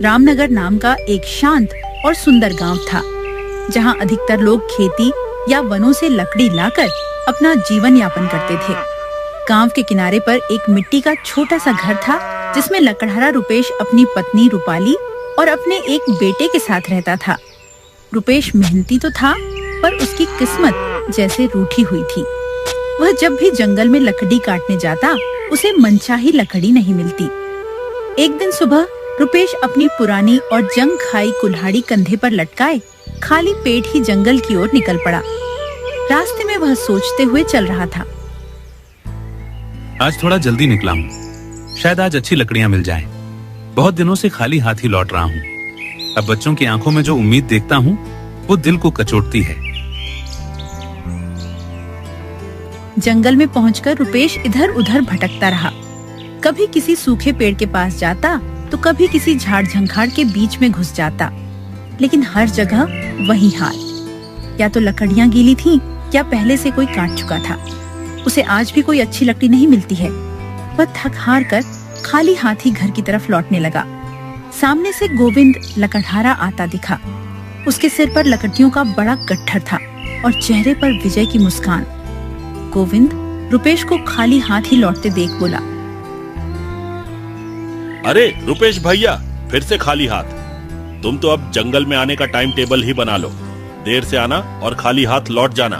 रामनगर नाम का एक शांत और सुंदर गांव था, जहां अधिकतर लोग खेती या वनों से लकड़ी लाकर अपना जीवन यापन करते थे। गांव के किनारे पर एक मिट्टी का छोटा सा घर था, जिसमें लकड़हारा रुपेश अपनी पत्नी रूपाली और अपने एक बेटे के साथ रहता था। रुपेश मेहनती तो था, पर उसकी किस्मत जैसे रूठी हुई थी। वह जब भी जंगल में लकड़ी काटने जाता, उसे मनचाही लकड़ी नहीं मिलती। एक दिन सुबह रुपेश अपनी पुरानी और जंग खाई कुल्हाड़ी कंधे पर लटकाए खाली पेट ही जंगल की ओर निकल पड़ा। रास्ते में वह सोचते हुए चल रहा था, आज थोड़ा जल्दी निकला हूँ, शायद आज अच्छी लकड़ियाँ मिल जाएं। बहुत दिनों से खाली हाथ ही लौट रहा हूँ। अब बच्चों की आंखों में जो उम्मीद देखता हूँ, वो दिल को कचोटती है। जंगल में पहुंचकर रुपेश इधर उधर भटकता रहा। कभी किसी सूखे पेड़ के पास जाता, तो कभी किसी झाड़ झंखाड़ के बीच में घुस जाता, लेकिन हर जगह वही हाल। या तो लकड़ियां गीली थीं, या पहले से कोई काट चुका था। उसे आज भी कोई अच्छी लकड़ी नहीं मिलती है। वह थक हार कर खाली हाथ ही घर की तरफ लौटने लगा। सामने से गोविंद लकड़हारा आता दिखा। उसके सिर पर लकड़ियों का बड़ा गट्ठर था और चेहरे पर विजय की मुस्कान। गोविंद रुपेश को खाली हाथ ही लौटते देख बोला, अरे रुपेश भैया, फिर से खाली हाथ। तुम तो अब जंगल में आने का टाइम टेबल ही बना लो। देर से आना और खाली हाथ लौट जाना।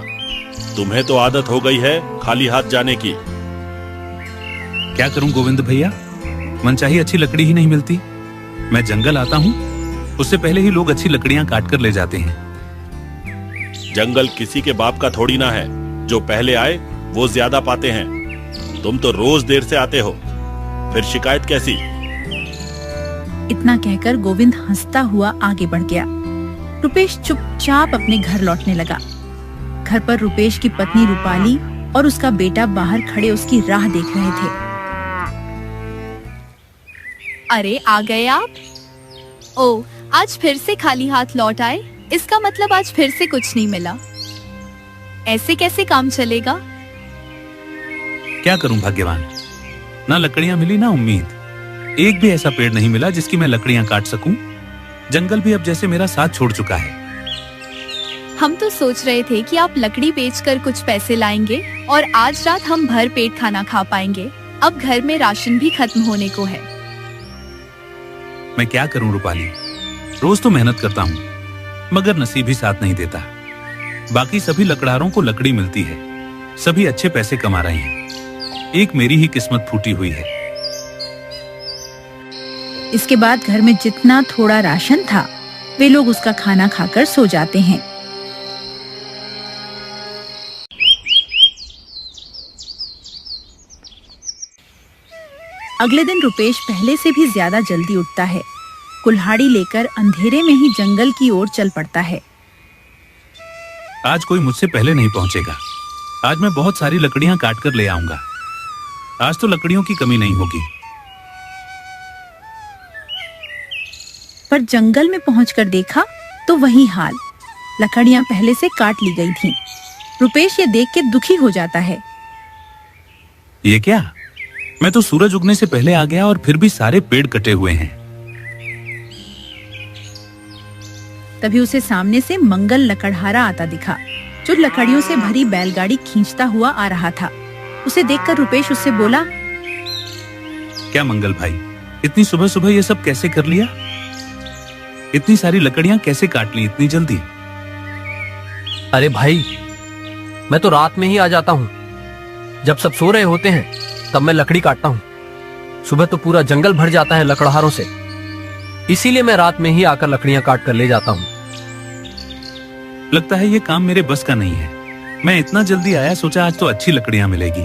तुम्हें तो आदत हो गई है खाली हाथ जाने की। क्या करूं गोविंद भैया, मनचाही अच्छी लकड़ी ही नहीं मिलती। मैं जंगल आता हूँ, उससे पहले ही लोग अच्छी लकड़ियाँ काट कर ले जाते हैं। जंगल किसी के बाप का थोड़ी ना है। जो पहले आए वो ज्यादा पाते हैं। तुम तो रोज देर से आते हो, फिर शिकायत कैसी? इतना कहकर गोविंद हंसता हुआ आगे बढ़ गया। रुपेश चुपचाप अपने घर लौटने लगा। घर पर रुपेश की पत्नी रूपाली और उसका बेटा बाहर खड़े उसकी राह देख रहे थे। अरे आ गए आप? ओ, आज फिर से खाली हाथ लौट आए। इसका मतलब आज फिर से कुछ नहीं मिला। ऐसे कैसे काम चलेगा? क्या करूं भाग्यवान, ना लकड़ियां मिली ना उम्मीद। एक भी ऐसा पेड़ नहीं मिला जिसकी मैं लकड़ियां काट सकूं। जंगल भी अब जैसे मेरा साथ छोड़ चुका है। हम तो सोच रहे थे कि आप लकड़ी बेचकर कुछ पैसे लाएंगे और आज रात हम भर पेट खाना खा पाएंगे। अब घर में राशन भी खत्म होने को है। मैं क्या करूं रूपाली, रोज तो मेहनत करता हूं, मगर नसीब ही साथ नहीं देता। बाकी सभी लकड़हारों को लकड़ी मिलती है, सभी अच्छे पैसे कमा रहे हैं। एक मेरी ही किस्मत फूटी हुई है। इसके बाद घर में जितना थोड़ा राशन था, वे लोग उसका खाना खाकर सो जाते हैं। अगले दिन रुपेश पहले से भी ज्यादा जल्दी उठता है। कुल्हाड़ी लेकर अंधेरे में ही जंगल की ओर चल पड़ता है। आज कोई मुझसे पहले नहीं पहुंचेगा। आज मैं बहुत सारी लकड़ियां काट कर ले आऊंगा। आज तो लकड़ियों की कमी नहीं होगी। पर जंगल में पहुंचकर देखा तो वही हाल। लकड़ियां पहले से काट ली गई थीं। रुपेश ये देख के दुखी हो जाता है। ये क्या? मैं तो सूरज उगने से पहले आ गया और फिर भी सारे पेड़ कटे हुए हैं। तभी उसे सामने से मंगल लकड़हारा आता दिखा, जो लकड़ियों से भरी बैलगाड़ी खींचता हुआ आ रहा था। उसे देखकर रुपेश उससे बोला, क्या मंगल भाई, इतनी सुबह सुबह ये सब कैसे कर लिया? इतनी सारी लकड़ियां कैसे काट ली इतनी जल्दी? अरे भाई, मैं तो रात में ही आ जाता हूँ। जब सब सो रहे होते हैं तब मैं लकड़ी काटता हूँ। सुबह तो पूरा जंगल भर जाता है लकड़हारों से, इसीलिए मैं रात में ही आकर लकड़ियां काट कर ले जाता हूँ। लगता है ये काम मेरे बस का नहीं है। मैं इतना जल्दी आया, सोचा आज तो अच्छी लकड़ियां मिलेगी,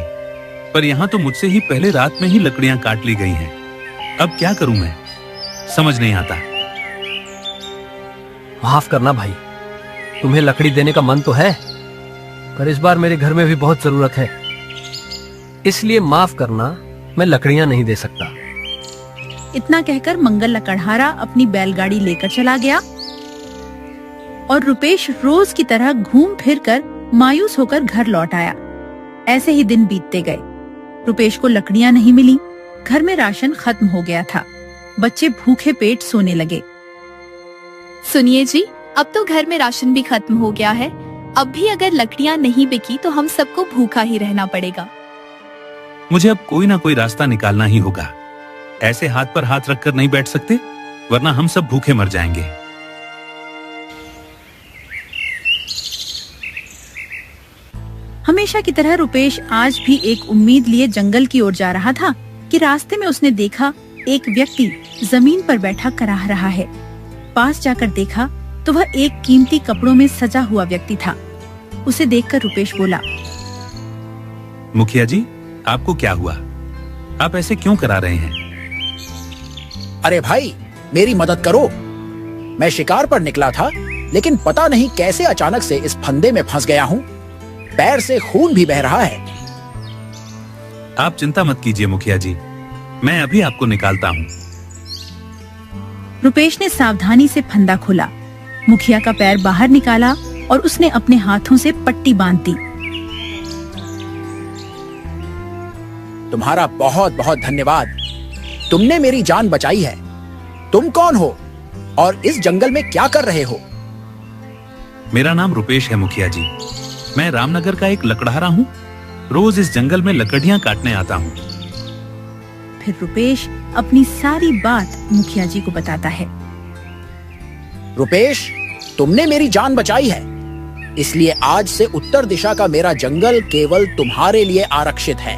पर यहाँ तो मुझसे ही पहले रात में ही लकड़ियां काट ली गई हैं। अब क्या करूं मैं, समझ नहीं आता। माफ करना भाई, तुम्हें लकड़ी देने का मन तो है, पर इस बार मेरे घर में भी बहुत जरूरत है, इसलिए माफ करना, मैं लकड़ियां नहीं दे सकता। इतना कहकर मंगल लकड़हारा अपनी बैलगाड़ी लेकर चला गया और रुपेश रोज की तरह घूम फिर कर मायूस होकर घर लौट आया। ऐसे ही दिन बीतते गए। रुपेश को लकड़ियां नहीं मिली, घर में राशन खत्म हो गया था। बच्चे भूखे पेट सोने लगे। सुनिए जी, अब तो घर में राशन भी खत्म हो गया है। अब भी अगर लकड़ियाँ नहीं बिकी तो हम सबको भूखा ही रहना पड़ेगा। मुझे अब कोई ना कोई रास्ता निकालना ही होगा। ऐसे हाथ पर हाथ रखकर नहीं बैठ सकते, वरना हम सब भूखे मर जाएंगे। हमेशा की तरह रुपेश आज भी एक उम्मीद लिए जंगल की ओर जा रहा था कि रास्ते में उसने देखा एक व्यक्ति जमीन पर बैठा कराह रहा है। पास जाकर देखा तो वह एक कीमती कपड़ों में सजा हुआ व्यक्ति था। उसे देखकर रुपेश बोला, मुखिया जी, आपको क्या हुआ? आप ऐसे क्यों करा रहे हैं? अरे भाई, मेरी मदद करो। मैं शिकार पर निकला था, लेकिन पता नहीं कैसे अचानक से इस फंदे में फंस गया हूँ। पैर से खून भी बह रहा है। आप चिंता मत कीजिए मुखिया जी, मैं अभी आपको निकालता हूँ। रुपेश ने सावधानी से फंदा खोला, मुखिया का पैर बाहर निकाला और उसने अपने हाथों से पट्टी बांध दी। तुम्हारा बहुत बहुत धन्यवाद। तुमने मेरी जान बचाई है। तुम कौन हो और इस जंगल में क्या कर रहे हो? मेरा नाम रुपेश है मुखिया जी। मैं रामनगर का एक लकड़हारा हूँ। रोज इस जंगल में लकड़ियाँ काटने आता हूँ। फिर रुपेश अपनी सारी बात मुखिया जी को बताता है। रुपेश, तुमने मेरी जान बचाई है, इसलिए आज से उत्तर दिशा का मेरा जंगल केवल तुम्हारे लिए आरक्षित है।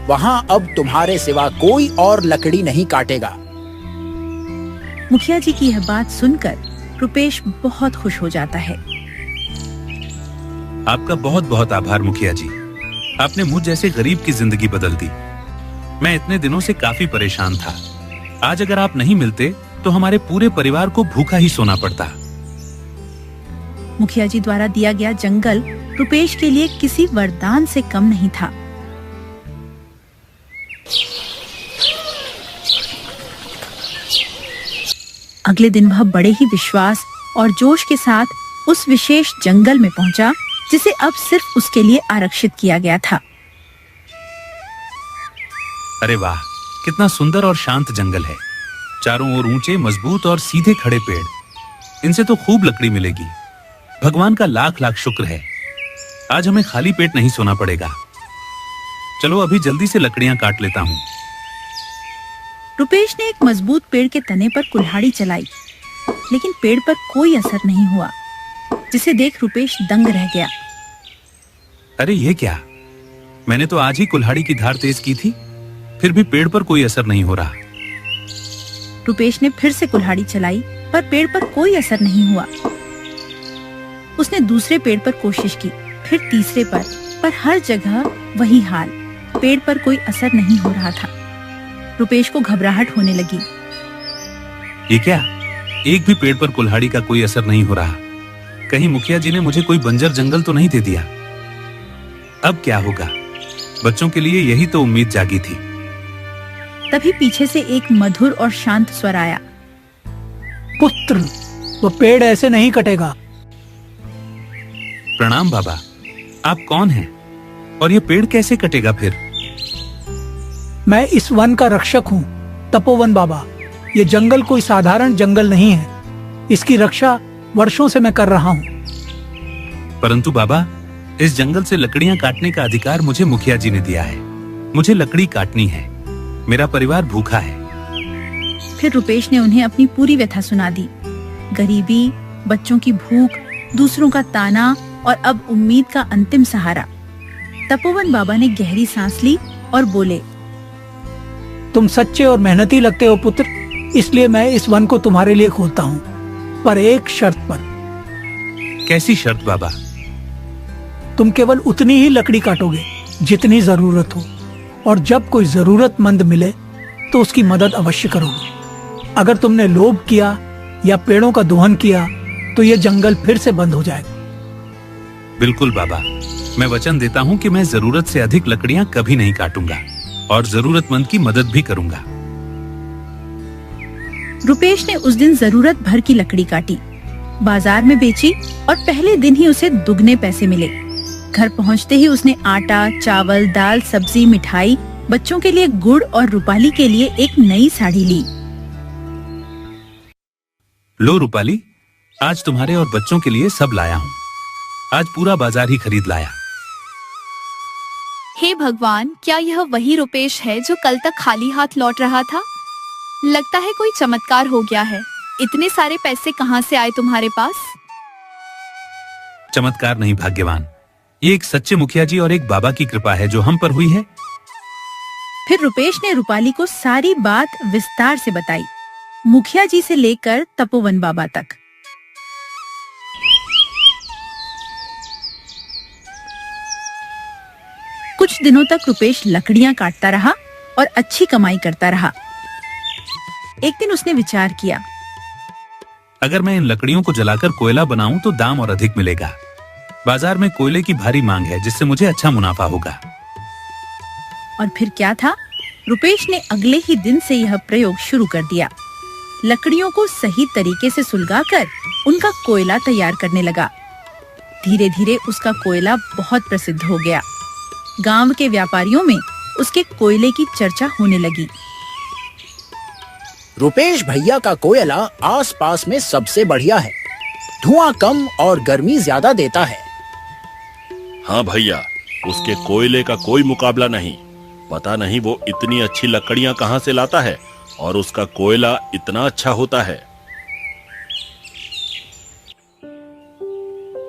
वहां अब तुम्हारे सिवा कोई और लकड़ी नहीं काटेगा। मुखिया जी की यह बात सुनकर रुपेश बहुत खुश हो जाता है। आपका बहुत बहुत आभार मुखिया जी। आपने मुझ जैसे गरीब की जिंदगी बदल दी। मैं इतने दिनों से काफी परेशान था। आज अगर आप नहीं मिलते तो हमारे पूरे परिवार को भूखा ही सोना पड़ता। मुखिया जी द्वारा दिया गया जंगल रुपेश के लिए किसी वरदान से कम नहीं था। अगले दिन वह बड़े ही विश्वास और जोश के साथ उस विशेष जंगल में पहुंचा जिसे अब सिर्फ उसके लिए आरक्षित किया गया था। अरे वाह, कितना सुंदर और शांत जंगल है। चारों ओर ऊंचे, मजबूत और सीधे खड़े पेड़। इनसे तो खूब लकड़ी मिलेगी। भगवान का लाख लाख शुक्र है। आज हमें खाली पेट नहीं सोना पड़ेगा। चलो अभी जल्दी से लकड़ियां काट लेता हूँ। रुपेश ने एक मजबूत पेड़ के तने पर कुल्हाड़ी चलाई, लेकिन पेड़ पर कोई असर नहीं हुआ, जिसे देख रुपेश दंग रह गया। अरे ये क्या? मैंने तो आज ही कुल्हाड़ी की धार तेज की थी, फिर भी पेड़ पर कोई असर नहीं हो रहा। रुपेश ने फिर से कुल्हाड़ी चलाई, पर पेड़ पर कोई असर नहीं हुआ। उसने दूसरे पेड़ पर कोशिश की, फिर तीसरे पर हर जगह वही हाल। पेड़ पर कोई असर नहीं हो रहा था। रुपेश को घबराहट होने लगी। ये क्या? एक भी पेड़ पर कुल्हाड़ी का कोई असर नहीं हो रहा। कहीं मुखिया जी ने मुझे कोई बंजर जंगल तो नहीं दे दिया? अब क्या होगा? बच्चों के लिए यही तो उम्मीद जागी थी। तभी पीछे से एक मधुर और शांत स्वर आया। पुत्र, वो पेड़ ऐसे नहीं कटेगा। प्रणाम बाबा। आप कौन हैं? और ये पेड़ कैसे कटेगा फिर? मैं इस वन का रक्षक हूँ, तपोवन बाबा। ये जंगल कोई साधारण जंगल नहीं है। इसकी रक्षा वर्षों से मैं कर रहा हूँ। परंतु बाबा, इस जंगल से लकड़ियां काटने का अधिकार मुझे मुखिया जी ने दिया है। मुझे लकड़ी काटनी है। मेरा परिवार भूखा है। फिर रुपेश ने उन्हें अपनी पूरी व्यथा सुना दी। गरीबी, बच्चों की भूख, दूसरों का ताना और अब उम्मीद का अंतिम सहारा। तपोवन बाबा ने गहरी सांस ली और बोले, तुम सच्चे और मेहनती लगते हो पुत्र, इसलिए मैं इस वन को तुम्हारे लिए खोलता हूँ, पर एक शर्त पर। कैसी शर्त बाबा? तुम केवल उतनी ही लकड़ी काटोगे जितनी जरूरत हो, और जब कोई जरूरतमंद मिले तो उसकी मदद अवश्य करोगे। अगर तुमने लोभ किया या पेड़ों का दोहन किया तो यह जंगल फिर से बंद हो जाएगा। बिल्कुल बाबा, मैं वचन देता हूँ कि मैं जरूरत से अधिक लकड़ियां कभी नहीं काटूंगा और जरूरतमंद की मदद भी करूंगा। रुपेश ने उस दिन जरूरत भर की लकड़ी काटी, बाजार में बेची और पहले दिन ही उसे दुगने पैसे मिले। घर पहुंचते ही उसने आटा, चावल, दाल, सब्जी, मिठाई, बच्चों के लिए गुड़ और रूपाली के लिए एक नई साड़ी ली। लो रूपाली, आज तुम्हारे और बच्चों के लिए सब लाया हूँ। आज पूरा बाजार ही खरीद लाया। हे भगवान, क्या यह वही रुपेश है जो कल तक खाली हाथ लौट रहा था? लगता है कोई चमत्कार हो गया है। इतने सारे पैसे कहाँ से आए तुम्हारे पास? चमत्कार नहीं भाग्यवान, ये एक सच्चे मुखिया जी और एक बाबा की कृपा है जो हम पर हुई है। फिर रुपेश ने रूपाली को सारी बात विस्तार से बताई, मुखिया जी से लेकर तपोवन बाबा तक। कुछ दिनों तक रुपेश लकड़ियां काटता रहा और अच्छी कमाई करता रहा। एक दिन उसने विचार किया, अगर मैं इन लकड़ियों को जलाकर कोयला बनाऊं तो दाम और अधिक मिलेगा। बाजार में कोयले की भारी मांग है, जिससे मुझे अच्छा मुनाफा होगा। और फिर क्या था, रुपेश ने अगले ही दिन से यह प्रयोग शुरू कर दिया। लकड़ियों को सही तरीके से सुलगाकर उनका कोयला तैयार करने लगा। धीरे धीरे उसका कोयला बहुत प्रसिद्ध हो गया। गांव के व्यापारियों में उसके कोयले की चर्चा होने लगी। रुपेश भैया का कोयला आसपास में सबसे बढ़िया है, धुआं कम और गर्मी ज्यादा देता है। हाँ भैया, उसके कोयले का कोई मुकाबला नहीं। पता नहीं वो इतनी अच्छी लकड़ियां कहाँ से लाता है और उसका कोयला इतना अच्छा होता है।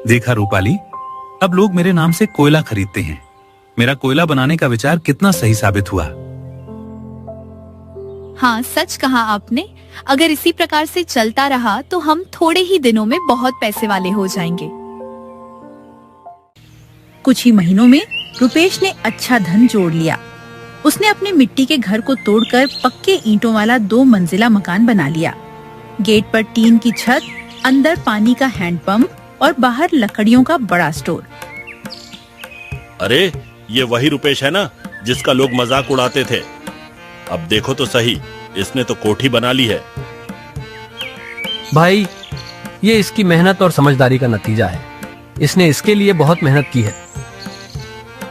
देखा रूपाली, अब लोग मेरे नाम से कोयला खरीदते हैं। मेरा कोयला बनाने का विचार कितना सही साबित हुआ। हाँ, सच कहा आपने। अगर इसी प्रकार से चलता रहा तो हम थोड़े ही दिनों में बहुत पैसे वाले हो जाएंगे। कुछ ही महीनों में रुपेश ने अच्छा धन जोड़ लिया। उसने अपने मिट्टी के घर को तोड़कर पक्के ईंटों वाला 2 मंजिला मकान बना लिया। गेट पर टीन की छत, अंदर पानी का हैंडपंप और बाहर लकड़ियों का बड़ा स्टोर। अरे, ये वही रुपेश है ना जिसका लोग मजाक उड़ाते थे। अब देखो तो सही, इसने तो कोठी बना ली है। भाई, ये इसकी मेहनत और समझदारी का नतीजा है। इसने इसके लिए बहुत मेहनत की है।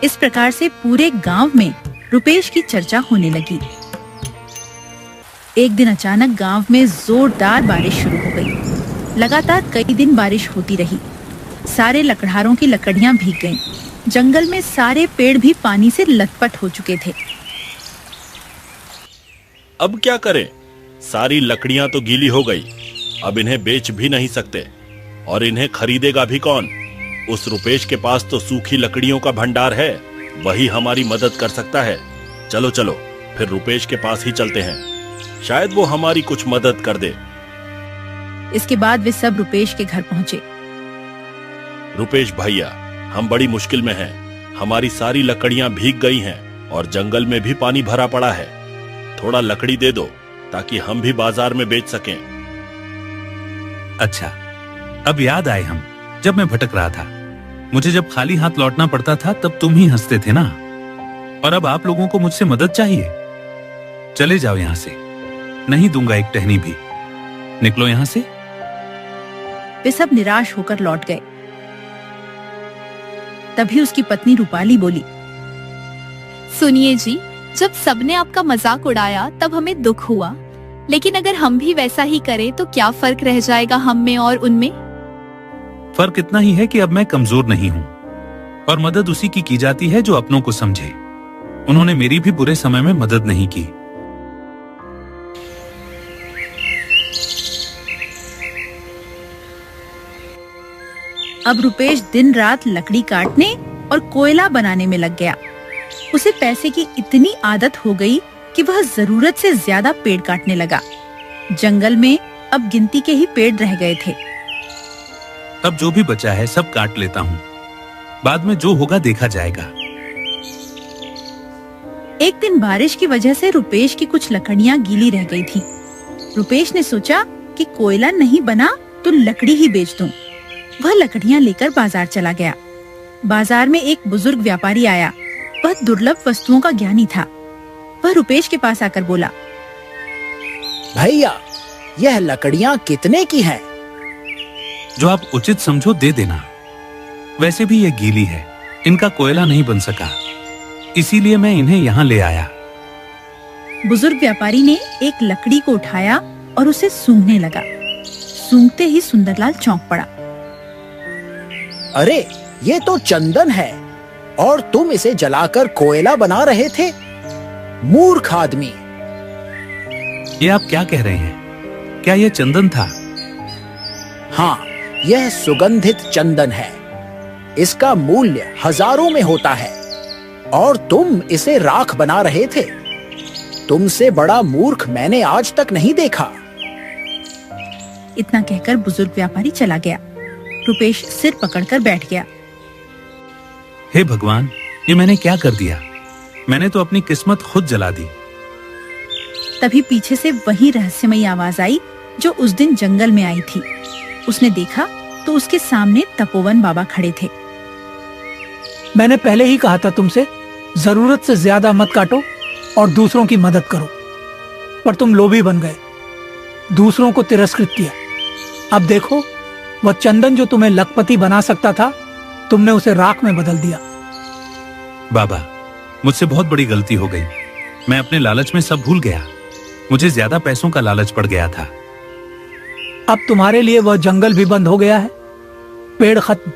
इस प्रकार से पूरे गांव में रुपेश की चर्चा होने लगी। एक दिन अचानक गांव में जोरदार बारिश शुरू हो गई। लगातार कई दिन बारिश होती रही। सारे लकड़हारों की लकड़ियां भीग गईं। जंगल में सारे पेड़ भी पानी से लथपथ हो चुके थे। अब क्या करें? सारी लकड़ियां तो गीली हो गई। अब इन्हें बेच भी नहीं सकते और इन्हें खरीदेगा भी कौन? उस रुपेश के पास तो सूखी लकड़ियों का भंडार है, वही हमारी मदद कर सकता है। चलो चलो, फिर रुपेश के पास ही चलते हैं, शायद वो हमारी कुछ मदद कर दे। इसके बाद वे सब रुपेश के घर पहुंचे। रुपेश भैया, हम बड़ी मुश्किल में हैं। हमारी सारी लकड़ियां भीग गई हैं और जंगल में भी पानी भरा पड़ा है। थोड़ा लकड़ी दे दो ताकि हम भी बाजार में बेच सकें। अच्छा, अब याद आए हम जब मैं भटक रहा था। मुझे जब खाली हाथ लौटना पड़ता था तब तुम ही हंसते थे ना। और अब आप लोगों को मुझसे मदद चाहिए। चले जाओ यहाँ से, नहीं दूंगा एक टहनी भी। निकलो यहाँ से। वे सब निराश होकर लौट गए। तभी उसकी पत्नी रूपाली बोली, सुनिए जी, जब सबने आपका मजाक उड़ाया तब हमें दुख हुआ, लेकिन अगर हम भी वैसा ही करें तो क्या फर्क रह जाएगा हम में और उनमें? फर्क इतना ही है कि अब मैं कमजोर नहीं हूँ और मदद उसी की जाती है जो अपनों को समझे। उन्होंने मेरी भी बुरे समय में मदद नहीं की। अब रुपेश दिन रात लकड़ी काटने और कोयला बनाने में लग गया। उसे पैसे की इतनी आदत हो गई कि वह जरूरत से ज्यादा पेड़ काटने लगा। जंगल में अब गिनती के ही पेड़ रह गए थे। अब जो भी बचा है सब काट लेता हूँ, बाद में जो होगा देखा जाएगा। एक दिन बारिश की वजह से रुपेश की कुछ लकड़ियां गीली रह गई थी। रुपेश ने सोचा कि कोयला नहीं बना तो लकड़ी ही बेच दूं। वह लकड़ियां लेकर बाजार चला गया। बाजार में एक बुजुर्ग व्यापारी आया। वह दुर्लभ वस्तुओं का ज्ञानी था। वह रुपेश के पास आकर बोला, भैया, यह लकड़ियां कितने की हैं? जो आप उचित समझो दे देना। वैसे भी ये गीली है, इनका कोयला नहीं बन सका, इसीलिए मैं इन्हें यहाँ ले आया। बुजुर्ग व्यापारी ने एक लकड़ी को उठाया और उसे सूंघने लगा। सूंघते ही सुंदरलाल चौंक पड़ा। अरे ये तो चंदन है और तुम इसे जलाकर कोयला बना रहे थे। मूर्ख आदमी। ये आप क्या कह रहे हैं? क्या यह चंदन था? हाँ, यह सुगंधित चंदन है। इसका मूल्य हजारों में होता है और तुम इसे राख बना रहे थे। तुमसे बड़ा मूर्ख मैंने आज तक नहीं देखा। इतना कहकर बुजुर्ग व्यापारी चला गया। रुपेश सिर पकड़कर बैठ गया। हे भगवान, ये मैंने क्या कर दिया? मैंने तो अपनी किस्मत खुद जला दी। तभी पीछे से वही रहस्यमयी आवाज आई जो उस दिन जंगल में आई थी। उसने देखा तो उसके सामने तपोवन बाबा खड़े थे। मैंने पहले ही कहा था तुमसे, जरूरत से ज्यादा मत काटो और दूसरों की मदद करो, पर तुम लोभी बन गए, दूसरों को तिरस्कृत किया। अब देखो, वह चंदन जो तुम्हें लखपति बना सकता था, तुमने उसे राख में बदल दिया। बाबा, मुझसे बहुत बड़ी गलती हो गई। मैं अपने लालच में सब भूल गया। मुझे ज्यादा पैसों का लालच पड़ गया था। अब तुम्हारे लिए वह जंगल भी बंद हो गया है। पेड़ खत्म,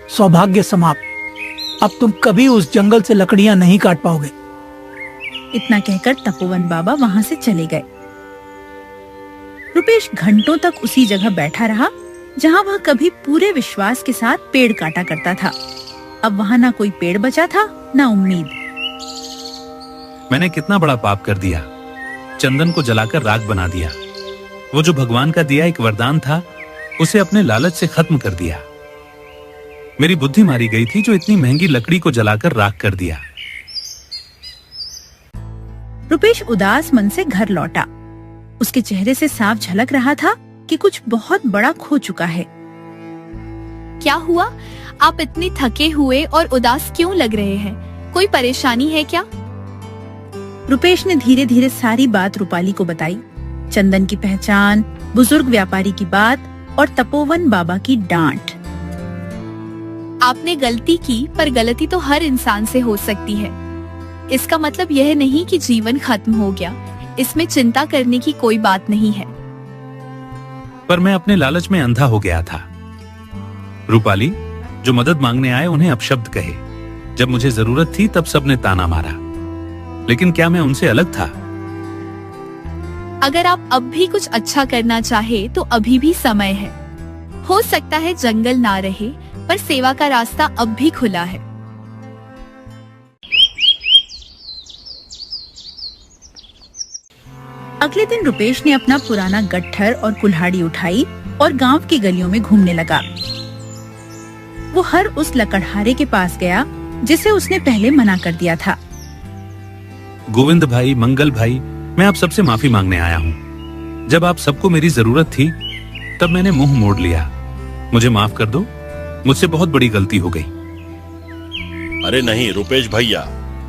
सौभाग्य समाप्त। अब तुम कभी उस जंगल से लकड़ियां नहीं काट पाओगे। इतना कहकर तपोवन बाबा वहां से चले गए। रुपेश घंटों तक उसी जगह बैठा रहा जहां वह कभी पूरे विश्वास के साथ पेड़ काटा करता था। अब वहां ना कोई पेड़ बचा था, ना उम्मीद। मैंने कितना बड़ा पाप कर दिया। चंदन को जलाकर राख बना दिया। वो जो भगवान का दिया एक वरदान था, उसे अपने लालच से खत्म कर दिया। मेरी बुद्धि मारी गई थी जो इतनी महंगी लकड़ी को जलाकर राख कर दिया। रुपेश उदास मन से घर लौटा। उसके चेहरे से साफ झलक रहा था कि कुछ बहुत बड़ा खो चुका है। क्या हुआ? आप इतने थके हुए और उदास क्यों लग रहे हैं? कोई परेशानी है क्या? रुपेश ने धीरे धीरे सारी बात रूपाली को बताई। चंदन की पहचान, बुजुर्ग व्यापारी की बात और तपोवन बाबा की डांट। आपने गलती की, पर गलती तो हर इंसान से हो सकती है। इसका मतलब यह नहीं कि जीवन खत्म हो गया। इसमें चिंता करने की कोई बात नहीं है। पर मैं अपने लालच में अंधा हो गया था। रूपाली, जो मदद मांगने आए उन्हें अपशब्द कहे। जब मुझे जरूरत थी तब सबने ताना मारा। लेकिन क्या मैं उनसे अलग था? अगर आप अब भी कुछ अच्छा करना चाहे तो अभी भी समय है। हो सकता है जंगल ना रहे, पर सेवा का रास्ता अब भी खुला है। अगले दिन रुपेश ने अपना पुराना गट्ठर और कुल्हाड़ी उठाई और गांव की गलियों में घूमने लगा। वो हर उस लकड़हारे के पास गया जिसे उसने पहले मना कर दिया था। गोविंद भाई, मंगल भाई, मैं आप सबसे माफी मांगने आया हूँ। जब आप सबको मेरी जरूरत थी तब मैंने मुंह मोड़ लिया। मुझे माफ कर दो। मुझसे बहुत बड़ी गलती हो गई। अरे नहीं रुपेश भैया,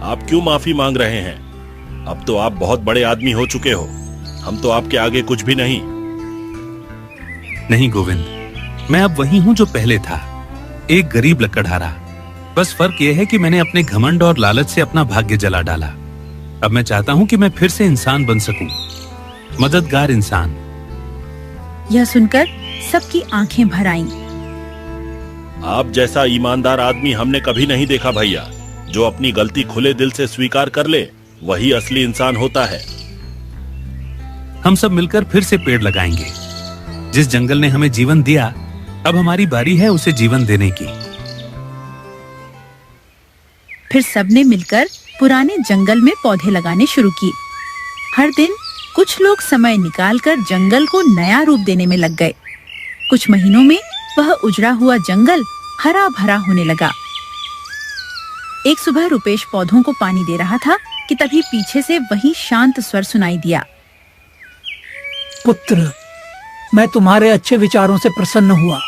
आप क्यों माफी मांग रहे हैं? अब तो आप बहुत बड़े आदमी हो चुके हो। हम तो आपके आगे कुछ भी नहीं। नहीं गोविंद, मैं अब वही हूँ जो पहले था, एक गरीब लकड़हारा। बस फर्क यह है कि मैंने अपने घमंड और लालच से अपना भाग्य जला डाला। अब मैं चाहता हूँ कि मैं फिर से इंसान बन सकूं, मददगार इंसान। यह सुनकर सबकी आंखें भर आईं। आप जैसा ईमानदार आदमी हमने कभी नहीं देखा भैया। जो अपनी गलती खुले दिल से स्वीकार कर ले, वही असली इंसान होता है। हम सब मिलकर फिर से पेड़ लगाएंगे। जिस जंगल ने हमें जीवन दिया, अब हमारी बारी है उसे जीवन देने की। फिर सबने मिलकर पुराने जंगल में पौधे लगाने शुरू किए। हर दिन कुछ लोग समय निकालकर जंगल को नया रूप देने में लग गए। कुछ महीनों में वह उजड़ा हुआ जंगल हरा भरा होने लगा। एक सुबह रुपेश पौधों को पानी दे रहा था कि तभी पीछे से वही शांत स्वर सुनाई दिया। पुत्र, मैं तुम्हारे अच्छे विचारों से प्रसन्न हुआ।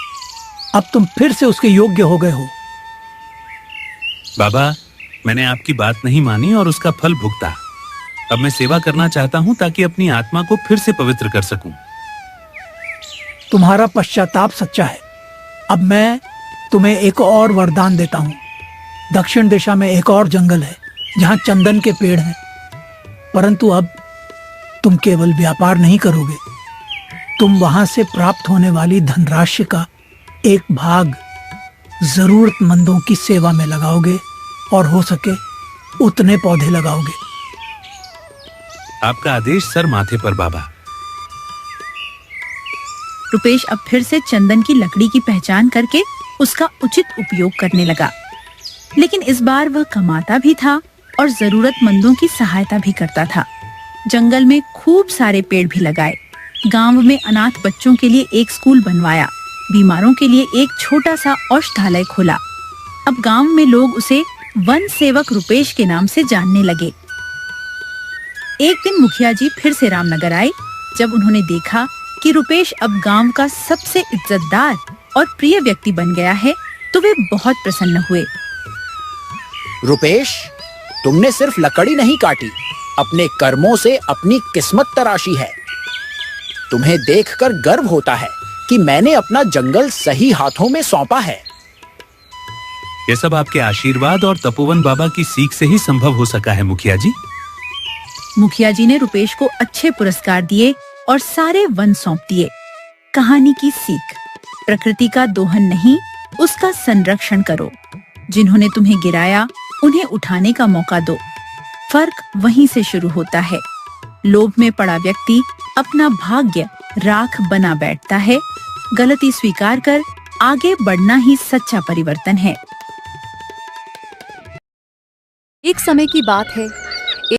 अब तुम फिर से उसके योग्य हो गए हो। बाबा, मैंने आपकी बात नहीं मानी और उसका फल भुगता। अब मैं सेवा करना चाहता हूँ ताकि अपनी आत्मा को फिर से पवित्र कर सकूं। तुम्हारा पश्चाताप सच्चा है। अब मैं तुम्हें एक और वरदान देता हूँ। दक्षिण दिशा में एक और जंगल है जहाँ चंदन के पेड़ हैं, परंतु अब तुम केवल व्यापार नहीं करोगे, तुम वहां से प्राप्त होने वाली धनराशि का एक भाग जरूरतमंदों की सेवा में लगाओगे और हो सके उतने पौधे लगाओगे। आपका आदेश सर माथे पर बाबा। रुपेश अब फिर से चंदन की लकड़ी की पहचान करके उसका उचित उपयोग करने लगा, लेकिन इस बार वह कमाता भी था और जरूरतमंदों की सहायता भी करता था। जंगल में खूब सारे पेड़ भी लगाए, गांव में अनाथ बच्चों के लिए एक स्कूल बनवाया, बीमारों के लिए एक छोटा सा औषधालय खोला। अब गांव में लोग उसे वन सेवक रुपेश के नाम से जानने लगे। एक दिन मुखिया जी फिर से रामनगर आए। जब उन्होंने देखा कि रुपेश अब गांव का सबसे इज्जतदार और प्रिय व्यक्ति बन गया है, तो वे बहुत प्रसन्न हुए। रुपेश, तुमने सिर्फ लकड़ी नहीं काटी, अपने कर्मों से अपनी किस्मत तराशी है। तुम्हें देखकर गर्व होता है कि मैंने अपना जंगल सही हाथों में सौंपा है। ये सब आपके आशीर्वाद और तपोवन बाबा की सीख से ही संभव हो सका है मुखिया जी। मुखिया जी ने रुपेश को अच्छे पुरस्कार दिए और सारे वन सौंप दिए। कहानी की सीख: प्रकृति का दोहन नहीं, उसका संरक्षण करो। जिन्होंने तुम्हें गिराया, उन्हें उठाने का मौका दो। फर्क वहीं से शुरू होता है। लोभ में पड़ा व्यक्ति अपना भाग्य राख बना बैठता है। गलती स्वीकार कर आगे बढ़ना ही सच्चा परिवर्तन है। एक समय की बात है,